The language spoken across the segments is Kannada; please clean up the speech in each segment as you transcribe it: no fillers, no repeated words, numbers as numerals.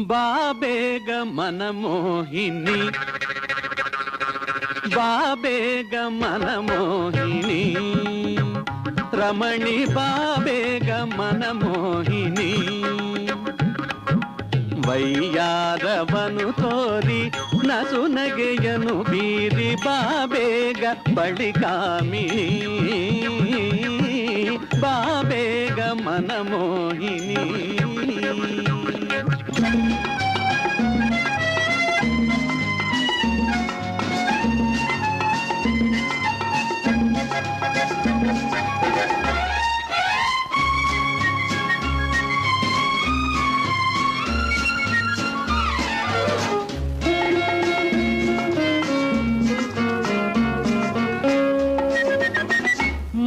ಬಾಬೇಗ ಮನಮೋಹಿನಿ ಬಾಬೇಗ ಮನಮೋಹಿನಿ ರಮಣಿ ಬಾಬೇಗ ಮನಮೋಹಿನಿ ವೈಯಾರವನು ತೋರಿ ನಸು ನಗೆಯನು ಬೀರಿ ಬಾಬೇಗ ಬಳಿಕಾಮಿನಿ ಬಾಬೇಗ ಮನಮೋಹಿನಿ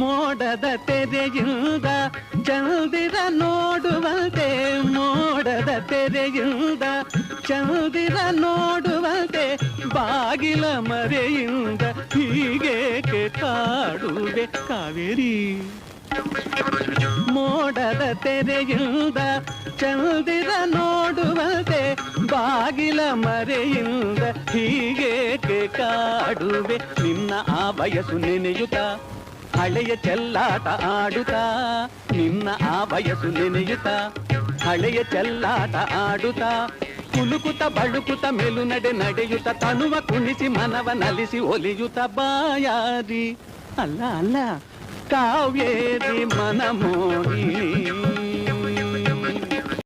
ಮೋಡದ ತೆರೆಯಿಂದ ಚಂದಿರ ನೋಡುವಂತೆ ಮೋಡದ ತೆರೆಯಿಂದ ಚಂದಿರ ನೋಡುವಂತೆ ಬಾಗಿಲ ಮರೆಯಿಂದ ಹೀಗೇಕೆ ಕಾಡುವೆ ಕಾವೇರಿ ಮೋಡದ ತೆರೆಯಿಂದ ಚಂದಿರ ನೋಡುವಂತೆ ಬಾಗಿಲ ಮರೆಯಿಂದ ಹೀಗೇಕೆ ಕಾಡುವೆ ನಿನ್ನ ಆ ವಯಸ್ಸು ನೆನೆಯುತ್ತ ಹಳೆಯ ಚೆಲ್ಲಾಟ ಆಡುತ್ತಾ ನಿನ್ನ ಆ ವಯಸ್ಸು ನೆನೆಯುತ್ತ ಹಳೆಯ ಚೆಲ್ಲಾಟ ಆಡುತ್ತಾ ಕುಲುಕುತ ಬಳುಕುತ ಮೆಲು ನಡೆಯುತ್ತ ತನುವ ಕುಣಿಸಿ ಮನವ ನಲಿಸಿ ಒಲಿಯುತ್ತ ಬಾಯಾರಿ ಅಲ್ಲ ಕಾವೇರಿ ಮನಮೋಹಿನಿ